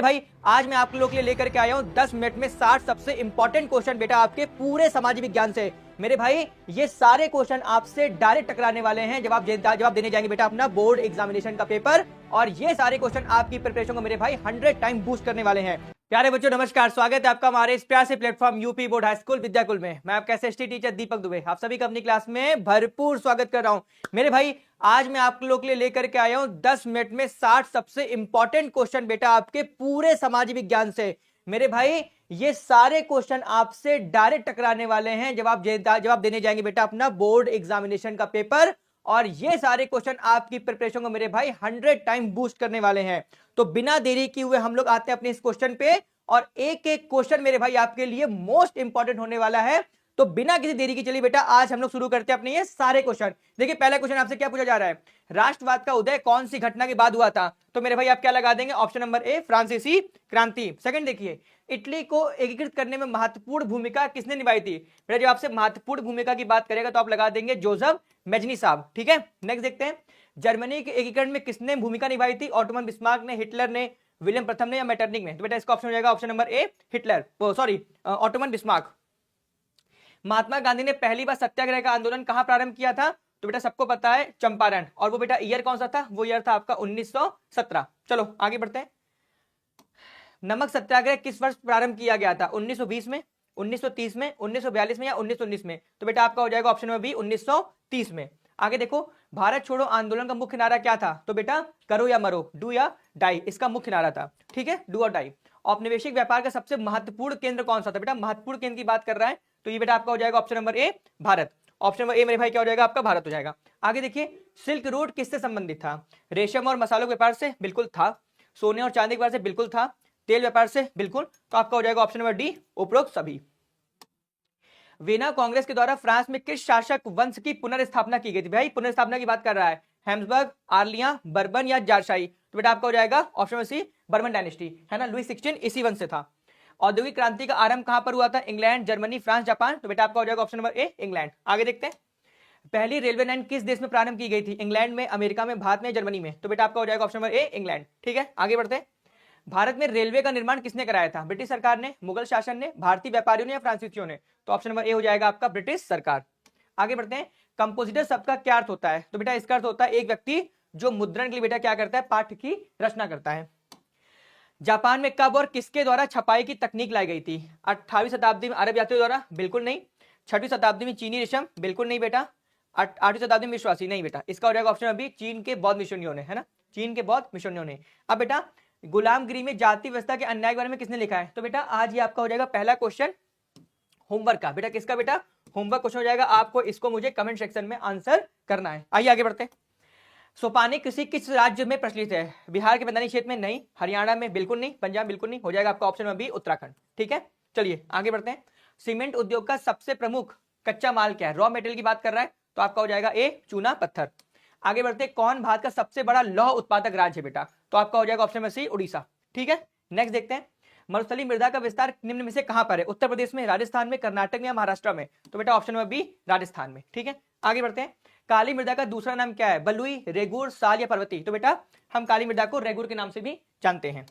भाई आज मैं आप लोगों के लिए लेकर के आया हूं 10 मिनट में 60 सबसे इंपॉर्टेंट क्वेश्चन बेटा आपके पूरे समाज विज्ञान से। मेरे भाई ये सारे क्वेश्चन आपसे डायरेक्ट टकराने वाले हैं जवाब देने जाएंगे बेटा अपना बोर्ड एग्जामिनेशन का पेपर। और ये सारे क्वेश्चन आपकी प्रिपरेशन को मेरे भाई 100 टाइम बूस्ट करने वाले हैं। प्यारे बच्चों नमस्कार, स्वागत है आपका हमारे इस प्यारे से platform UP board high school Vidyakul में। मैं आपका एसएसटी टीचर दीपक दुबे आप सभी का अपनी क्लास में भरपूर स्वागत कर रहा हूं। मेरे भाई आज मैं आप लोगों के लिए लेकर के आया हूं 10 मिनट में 60 सबसे इंपॉर्टेंट क्वेश्चन बेटा आपके पूरे समाज विज्ञान से। मेरे भाई ये सारे क्वेश्चन आपसे डायरेक्ट टकराने वाले हैं जवाब देने जाएंगे बेटा अपना बोर्ड एग्जामिनेशन का पेपर। और ये सारे क्वेश्चन आपकी प्रिपरेशन को मेरे भाई 100 टाइम बूस्ट करने वाले हैं। तो बिना देरी किए हुए हम लोग आते हैं अपने इस क्वेश्चन पे और एक एक क्वेश्चन मेरे भाई आपके लिए मोस्ट इंपॉर्टेंट होने वाला है। तो बिना किसी देरी की चलिए बेटा आज हम लोग शुरू करते हैं अपने ये सारे क्वेश्चन। देखिए पहला क्वेश्चन आपसे क्या पूछा जा रहा है, राष्ट्रवाद का उदय कौन सी घटना के बाद हुआ था? तो मेरे भाई आप क्या लगा देंगे, ऑप्शन नंबर ए फ्रांसीसी क्रांति। सेकंड देखिए, इटली को एकीकृत करने में महत्वपूर्ण भूमिका किसने निभाई थी? बेटा जब आपसे महत्वपूर्ण भूमिका की बात करेगा तो आप लगा देंगे जोसेफ मेजनी साहब। ठीक है, नेक्स्ट देखते हैं, जर्मनी के एकीकरण में किसने भूमिका निभाई थी? ऑटोमन बिस्मार्क ने, हिटलर ने, विलियम प्रथम ने या मेटरनिक ने? तो बेटा इसका ऑप्शन हो जाएगा option number A Hitler, sorry Otto von Bismarck. Mahatma Gandhi ने पहली बार सत्याग्रह का आंदोलन कहां प्रारंभ किया था? तो बेटा सबको पता है चंपारण। और वो बेटा ईयर कौन सा था? वो ईयर था आपका 1917। चलो आगे बढ़ते हैं, नमक सत्याग्रह किस वर्ष प्रारंभ किया गया था? 1920 में, 1930 में, 1942 में या 1919 में? तो बेटा आपका हो जाएगा ऑप्शन नंबर बी 1930 में। आगे देखो, भारत छोड़ो आंदोलन का मुख्य नारा क्या था? तो बेटा करो या मरो, डू या डाई, इसका मुख्य नारा था। ठीक है, डू और डाई। औपनिवेशिक व्यापार का सबसे महत्वपूर्ण केंद्र कौन सा था? बेटा महत्वपूर्ण केंद्र की बात कर रहा है तो ये बेटा आपका हो जाएगा ऑप्शन नंबर ए भारत। ऑप्शन नंबर ए मेरे भाई क्या हो जाएगा आपका? भारत हो जाएगा। आगे देखिए, सिल्क रोड किससे संबंधित था? रेशम और मसालों के व्यापार से? बिल्कुल था। सोने और चांदी के व्यापार से? बिल्कुल था। तेल व्यापार से? बिल्कुल। तो आपका हो जाएगा ऑप्शन नंबर डी उपरोक्त सभी। वीना कांग्रेस के द्वारा फ्रांस में किस शासक वंश की पुनर्स्थापना की गई थी? भाई पुनर्स्थापना की बात कर रहा है, हैम्सबर्ग, आर्लिया, बर्बन या जारशाही? तो बेटा आपका हो जाएगा option number C Bourbon dynasty, है ना, लुई 16 इसी वंश से था। औद्योगिक क्रांति का आरंभ कहां पर हुआ था? England, Germany, France, Japan? तो बेटा आपका हो जाएगा ऑप्शन नंबर ए इंग्लैंड। आगे देखते हैं, पहली रेलवे लाइन किस देश में प्रारंभ की गई थी? इंग्लैंड में, अमेरिका में, भारत में, जर्मनी में? तो बेटा आपका हो जाएगा ऑप्शन नंबर ए इंग्लैंड। ठीक है, आगे बढ़ते हैं, भारत में रेलवे का निर्माण किसने कराया था? ब्रिटिश सरकार ने, मुगल शासन ने, भारतीय व्यापारियों ने या फ्रांसीसियों ने? तो ऑप्शन नंबर ए हो जाएगा आपका ब्रिटिश सरकार। आगे बढ़ते हैं, कंपोजिटर शब्द का क्या अर्थ होता है? तो बेटा इसका अर्थ होता है एक व्यक्ति जो मुद्रण के लिए बेटा क्या करता है? पाठ की रचना करता है। जापान में कब और किसके द्वारा छपाई की तकनीक लाई गई थी? 18वीं शताब्दी में अरब यात्रियों द्वारा? बिल्कुल नहीं। 6वीं शताब्दी में चीनी रेशम? बिल्कुल नहीं बेटा। 8वीं शताब्दी में विश्वासी? नहीं बेटा, इसका हो जाएगा ऑप्शन अभी चीन के बौद्ध मिशनरियों ने, है ना, चीन के बौद्ध मिशनरियों ने। अब बेटा गुलामगिरी में जाति व्यवस्था के अन्याय के बारे में किसने लिखा है? तो बेटा आज ये आपका हो जाएगा पहला क्वेश्चन होमवर्क का। बेटा किसका बेटा? होमवर्क क्वेश्चन हो जाएगा, आपको इसको मुझे कमेंट सेक्शन में आंसर करना है। आइए आगे बढ़ते हैं, सोपानी कृषि किस राज्य में प्रचलित है? बिहार के मैदानी क्षेत्र में? नहीं। हरियाणा में? बिल्कुल नहीं। पंजाब? बिल्कुल नहीं। हो जाएगा आपका ऑप्शन में बी उत्तराखंड। ठीक है, चलिए आगे बढ़ते हैं, सीमेंट उद्योग का सबसे प्रमुख कच्चा माल क्या है? रॉ मटेरियल की बात कर रहा है तो आपका हो जाएगा ए चूना पत्थर। आगे बढ़ते हैं, कौन भारत का सबसे बड़ा लौह उत्पादक राज्य है बेटा? तो आपका हो जाएगा ऑप्शन नंबर सी उड़ीसा। ठीक है, नेक्स्ट देखते हैं, मरुस्थलीय मृदा का विस्तार निम्न में से कहां पर है? उत्तर प्रदेश में, राजस्थान में, कर्नाटक में या महाराष्ट्र में? तो बेटा ऑप्शन नंबर बी राजस्थान में। ठीक है, आगे बढ़ते हैं, काली मृदा का दूसरा नाम क्या है? बलुई, रेगुर, साल या पर्वती? तो बेटा हम काली मृदा को रेगुर के नाम से भी जानते हैं।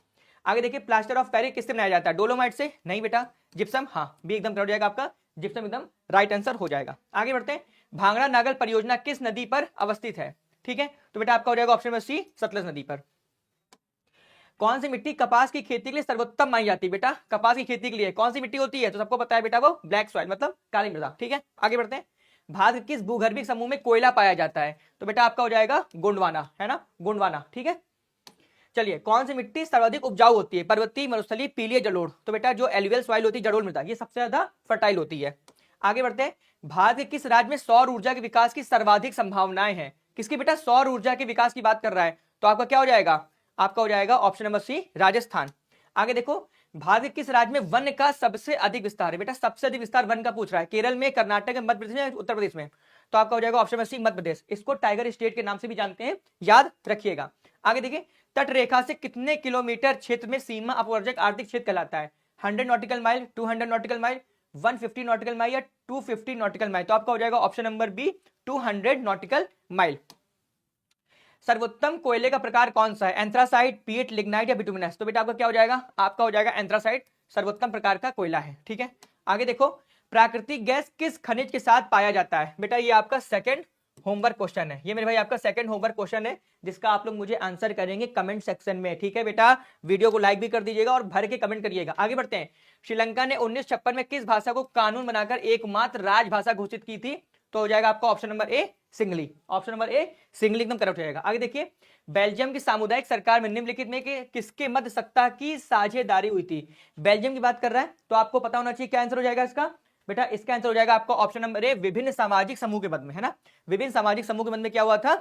आगे देखिए, प्लास्टर ऑफ पेरिस किससे बनाया जाता है? डोलोमाइट से? नहीं बेटा। जिप्सम? हाँ, बी एकदम हो जाएगा आपका, जिप्सम एकदम राइट आंसर हो जाएगा। आगे बढ़ते हैं, भांगड़ा नागल परियोजना किस नदी पर अवस्थित है? ठीक है, तो बेटा आपका हो जाएगा ऑप्शन नंबर सी सतलज नदी पर। कौन सी मिट्टी कपास की खेती के लिए सर्वोत्तम मानी जाती है? बेटा कपास की खेती के लिए कौन सी मिट्टी होती है? तो सबको पता है बेटा वो ब्लैक सॉइल मतलब काली मृदा। ठीक है, आगे बढ़ते हैं, भारत के किस भूगर्भीय समूह में कोयला पाया जाता है? तो बेटा आपका हो जाएगा गोंडवाना, है ना, गोंडवाना। ठीक है, चलिए कौन सी मिट्टी सर्वाधिक उपजाऊ होती है? पर्वतीय, मरुस्थलीय, पीली, जलोढ़? तो बेटा जो एलुवियल सॉइल होती है, जलोढ़ मृदा, ये सबसे ज्यादा फर्टाइल होती है। आगे बढ़ते हैं, भारत के किस राज्य में सौर ऊर्जा के विकास की सर्वाधिक संभावनाएं हैं? किसकी बेटा? सौर ऊर्जा के विकास की बात कर रहा है तो आपका क्या हो जाएगा? आपका हो जाएगा ऑप्शन नंबर सी राजस्थान। आगे देखो, भारत के किस राज्य में वन का सबसे अधिक विस्तार है? बेटा सबसे अधिक विस्तार वन का पूछ रहा है, केरल में, कर्नाटक में, मध्य प्रदेश में, उत्तर प्रदेश में? तो आपका हो जाएगा ऑप्शन नंबर सी मध्य प्रदेश। इसको टाइगर स्टेट के नाम से भी जानते हैं, याद रखिएगा। आगे देखिए, तट रेखा से कितने किलोमीटर क्षेत्र में सीमा अपवर्जक आर्थिक क्षेत्र कहलाता है? 100 nautical mile, 200 nautical mile, 150 nautical mile या 250 नॉटिकल माइल? तो आपका हो जाएगा option number B 200 nautical mile. सर्वोत्तम कोयले का प्रकार कौन सा है? एंथ्रासाइट, पीट, लिग्नाइट या बिटुमिनस? तो बेटा आपका क्या हो जाएगा? आपका हो जाएगा एंथ्रासाइट सर्वोत्तम प्रकार का कोयला है। ठीक है, आगे देखो, प्राकृतिक गैस किस खनिज के साथ पाया जाता है? बेटा ये आपका सेकंड होमवर्क क्वेश्चन है, ये मेरे भाई आपका सेकंड होमवर्क क्वेश्चन है, जिसका आप लोग मुझे आंसर करेंगे कमेंट सेक्शन में। ठीक है बेटा, वीडियो को लाइक भी कर दीजिएगा और भर के कमेंट करिएगा। आगे बढ़ते हैं। श्रीलंका ने 1956 में किस भाषा को कानून बनाकर एकमात्र राजभाषा घोषित की थी? तो हो जाएगा आपका ऑप्शन नंबर ए सिंगली। ऑप्शन नंबर ए सिंगली एकदम करेक्ट हो जाएगा। आगे देखिए, बेल्जियम की सामुदायिक सरकार में निम्नलिखित में किसके मध्य सत्ता की साझेदारी हुई थी? बेल्जियम की बात कर रहा है, तो आपको पता होना चाहिए क्या आंसर हो जाएगा इसका। बेटा इसका आंसर हो जाएगा आपका ऑप्शन नंबर ए, विभिन्न सामाजिक समूह के मध्य में, है ना, विभिन्न सामाजिक समूह के मध्य में क्या हुआ था?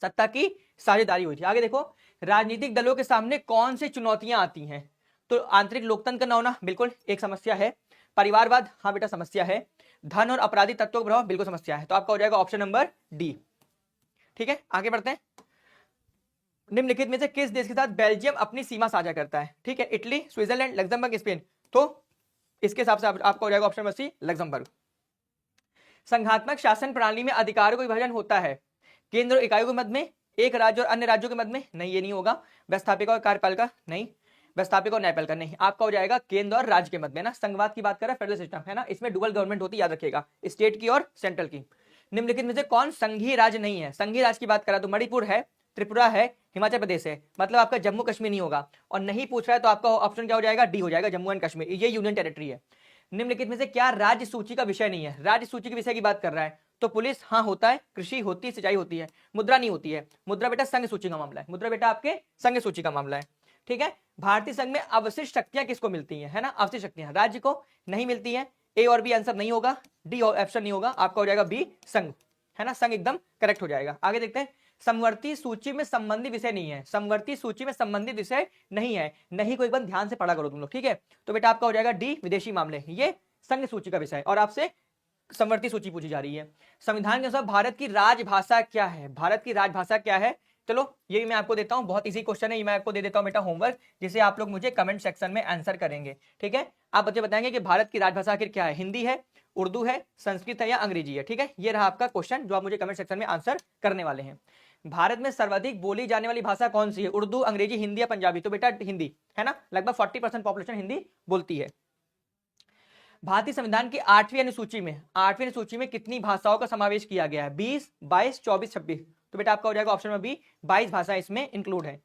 सत्ता की साझेदारी हुई थी। आगे देखो, राजनीतिक दलों के सामने कौन सी चुनौतियां आती हैं? तो आंतरिक लोकतंत्र न होना बिल्कुल एक समस्या है, परिवारवाद हाँ बेटा समस्या है, धन और अपराधी तत्वों का प्रभाव बिल्कुल समस्या है। तो आपका हो जाएगा ऑप्शन नंबर डी। ठीक है, आगे बढ़ते हैं। निम्नलिखित में से किस देश के साथ बेल्जियम अपनी सीमा साझा करता है? ठीक है, इटली, स्विट्जरलैंड, लग्जमबर्ग, स्पेन। तो इसके हिसाब से आपका हो जाएगा ऑप्शन नंबर सी, लग्जमबर्ग। संघात्मक शासन प्रणाली में अधिकारों का विभाजन होता है केंद्र और इकाइयों के मध्य में, एक राज्य और अन्य राज्यों के मध्य में? नहीं, ये नहीं होगा। व्यवस्थापिका और कार्यपालिका? नहीं। व्यवस्थापिका और न्यायपालिका? नहीं। आपका हो जाएगा केंद्र और राज्य के मध्य में ना, संघवाद की बात कर रहा है, फेडरल सिस्टम है ना, इसमें डुअल गवर्नमेंट होती है, याद रखिएगा, स्टेट की और सेंट्रल की। निम्नलिखित में से कौन संघीय राज्य नहीं है? संघीय राज्य की बात करा तो मणिपुर है, त्रिपुरा है, हिमाचल प्रदेश है, मतलब आपका जम्मू कश्मीर नहीं होगा। और नहीं पूछ रहा है तो आपका ऑप्शन क्या हो जाएगा? डी हो जाएगा, जम्मू एंड कश्मीर, ये यूनियन टेरिटरी है। निम्नलिखित में से क्या राज्य सूची का विषय नहीं है? राज्य सूची के विषय की बात कर रहा है तो पुलिस हाँ होता है, कृषि होती है, सिंचाई होती है, मुद्रा नहीं होती है। मुद्रा बेटा संघ सूची का मामला है, मुद्रा बेटा आपके संघ सूची का मामला है। ठीक है, भारतीय संघ में अवशिष्ट शक्तियां किसको मिलती हैं? है ना, अवशिष्ट शक्तियां राज्य को नहीं मिलती है। ए और बी आंसर नहीं होगा, डी ऑप्शन नहीं होगा, आपका हो जाएगा बी संघ, है ना, संघ एकदम करेक्ट हो जाएगा। आगे देखते हैं, समवर्ती सूची में संबंधित विषय नहीं है। समवर्ती सूची में संबंधित विषय नहीं है, नहीं को एक बार ध्यान से पढ़ा करो तुम लोग। ठीक है, तो बेटा आपका हो जाएगा डी विदेशी मामले, ये संघ सूची का विषय और आपसे समवर्ती सूची पूछी जा रही है। संविधान के अनुसार भारत की राजभाषा क्या है? भारत की राजभाषा क्या है? चलो ये मैं आपको देता हूं, बहुत इजी क्वेश्चन है, ये मैं आपको दे देता हूं बेटा होमवर्क, जिसे आप लोग मुझे कमेंट सेक्शन में आंसर करेंगे। ठीक है, आप बच्चे बताएंगे कि भारत की राजभाषा आखिर क्या है, हिंदी है, उर्दू है, संस्कृत है या अंग्रेजी है। ठीक है, ये रहा आपका क्वेश्चन जो आप मुझे कमेंट सेक्शन में आंसर करने वाले हैं। भारत में सर्वाधिक बोली जाने वाली भाषा कौन सी है? उर्दू, अंग्रेजी, हिंदी या पंजाबी? तो बेटा हिंदी, है ना, लगभग 40% पॉपुलेशन हिंदी बोलती है। भारतीय संविधान की 8वीं अनुसूची में कितनी भाषाओं का समावेश किया गया है? 20, 22, 24, 26? तो बेटा आपका हो जाएगा ऑप्शन नंबर बी, 22 भाषाएं इसमें इंक्लूड है।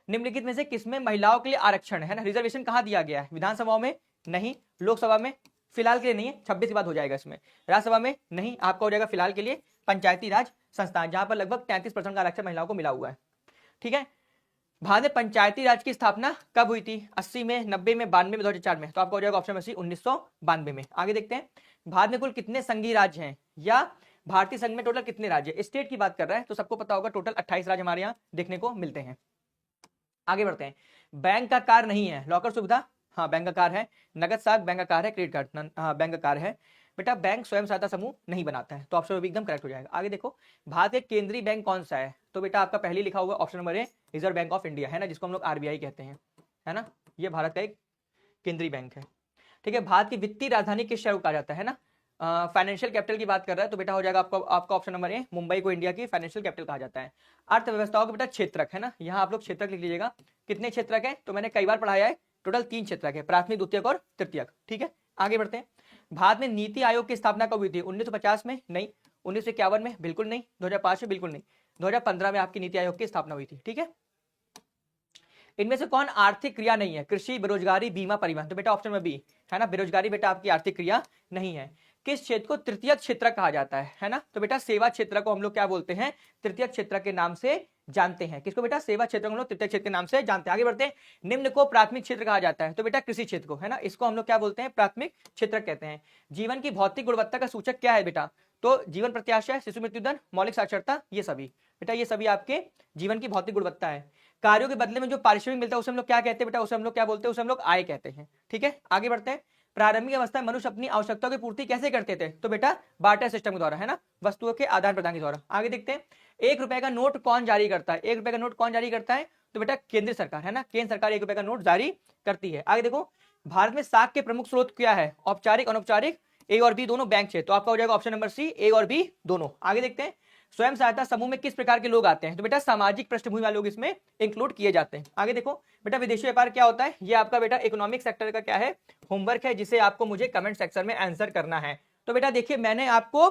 निम्नलिखित में से किसमें महिलाओं के लिए आरक्षण है ना, रिजर्वेशन कहां दिया गया है? विधानसभा में नहीं, लोकसभा में फिलहाल के लिए नहीं है, 26 के बाद हो जाएगा इसमें, राज्यसभा में नहीं, आपका हो जाएगा फिलहाल के लिए पंचायती राज संस्थान, जहां पर लगभग 33% का आरक्षण महिलाओं को मिला हुआ है। ठीक है, भारत में पंचायती राज की स्थापना कब हुई थी? 80 में, 90 में, 92 में, 2004 में? तो आपका हो जाएगा ऑप्शन नंबर सी, 1992 में। आगे देखते हैं, भारत में कुल कितने संघीय राज्य हैं, या भारतीय संघ में टोटल कितने राज्य? स्टेट की बात कर रहा है तो सबको पता होगा टोटल 28 राज्य हमारे यहाँ देखने को मिलते हैं। आगे बढ़ते हैं, बैंक का कार्य नहीं है, लॉकर सुविधा? हाँ बैंक का कार्य है। नगद साख बैंक का कार्य है, क्रेडिट कार्ड हाँ बैंक का कार्य है। बेटा बैंक स्वयं सहायता समूह नहीं बनाता है, तो ऑप्शन भी एकदम करेक्ट हो जाएगा। आगे देखो, भारत के केंद्रीय बैंक कौन सा है? तो बेटा आपका पहले लिखा हुआ option number A, reserve bank of India, है ना, जिसको हम लोग आरबीआई कहते हैं, है ना, ये भारत का एक केंद्रीय बैंक है। ठीक है, भारत की वित्तीय राजधानी किस शहर को कहा जाता है ना, फाइनेंशियल कैपिटल की बात कर रहा है तो बेटा हो जाएगा आपका ऑप्शन नंबर ए, मुंबई को इंडिया की फाइनेंशियल कैपिटल कहा जाता है। अर्थव्यवस्थाओं का बेटा क्षेत्रक, है ना, यहाँ आप लोग क्षेत्रक लिख लीजिएगा। कितने क्षेत्रक है? तो मैंने कई बार पढ़ाया है, टोटल 3 क्षेत्रक है, प्राथमिक, द्वितीयक और तृतीयक। ठीक है, आगे बढ़ते हैं, भारत में नीति आयोग की स्थापना कब हुई थी? 1950 में? नहीं। 1951 में? बिल्कुल नहीं। 2005 में? बिल्कुल नहीं। 2015 में आपकी नीति आयोग की स्थापना हुई थी। ठीक है, इनमें से कौन आर्थिक क्रिया नहीं है? कृषि, बेरोजगारी, बीमा, परिवहन? तो बेटा ऑप्शन में बी, है ना, बेरोजगारी बेटा आपकी आर्थिक क्रिया नहीं है। किस क्षेत्र को तृतीय क्षेत्र कहा जाता है ना, तो बेटा सेवा क्षेत्र को हम लोग क्या बोलते हैं? तृतीय क्षेत्र के नाम से जानते हैं। किसको बेटा? सेवा क्षेत्र को हम लोग तृतीय क्षेत्र के नाम से जानते हैं। आगे बढ़ते हैं, निम्न को प्राथमिक क्षेत्र कहा जाता है, तो बेटा कृषि क्षेत्र को, है ना, इसको हम लोग क्या बोलते हैं? प्राथमिक क्षेत्र कहते हैं। जीवन की भौतिक गुणवत्ता का सूचक क्या है बेटा? तो जीवन प्रत्याशा, शिशु मृत्यु दर, मौलिक साक्षरता, ये सभी बेटा, ये सभी आपके जीवन की भौतिक गुणवत्ता है। कार्यों के बदले में जो पारिश्रमिक मिलता है उसे हम लोग क्या कहते हैं बेटा? उसे हम लोग क्या बोलते हैं? उसे हम लोग आय कहते हैं। ठीक है, आगे बढ़ते हैं, प्रारंभिक अवस्था में मनुष्य अपनी आवश्यकताओं की पूर्ति कैसे करते थे? तो बेटा बार्टर सिस्टम के द्वारा, है ना, वस्तुओं के आदान प्रदान के द्वारा। आगे देखते हैं, 1 रुपए का नोट कौन जारी करता है? 1 रुपए का नोट कौन जारी करता है? तो बेटा केंद्र सरकार, है ना, केंद्र सरकार 1 रुपए का नोट जारी करती है। आगे देखो, भारत में साख के प्रमुख स्रोत क्या है? औपचारिक, अनौपचारिक, ए और बी दोनों बैंक से, तो आपका हो जाएगा ऑप्शन नंबर सी, ए और बी दोनों। आगे देखते हैं, स्वयं सहायता समूह में किस प्रकार के लोग आते हैं? तो बेटा सामाजिक पृष्ठभूमि वाले लोग इसमें इंक्लूड किए जाते हैं। आगे देखो बेटा, विदेशी व्यापार क्या होता है? ये आपका बेटा इकोनॉमिक सेक्टर का क्या है, होमवर्क है, जिसे आपको मुझे कमेंट सेक्शन में आंसर करना है। तो बेटा देखिए, मैंने आपको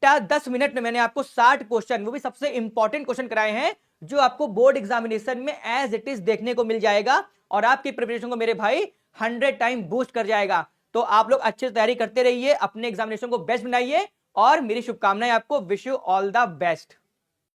10 मिनट में मैंने आपको 60 क्वेश्चन, वो भी सबसे इंपॉर्टेंट क्वेश्चन कराए हैं, जो आपको बोर्ड एग्जामिनेशन में एज इट इज देखने को मिल जाएगा और आपकी प्रिपरेशन को मेरे भाई 100 टाइम बूस्ट कर जाएगा। तो आप लोग अच्छे से तैयारी करते रहिए, अपने एग्जामिनेशन को बेस्ट बनाइए और मेरी शुभकामनाएं आपको। Wish you all the best.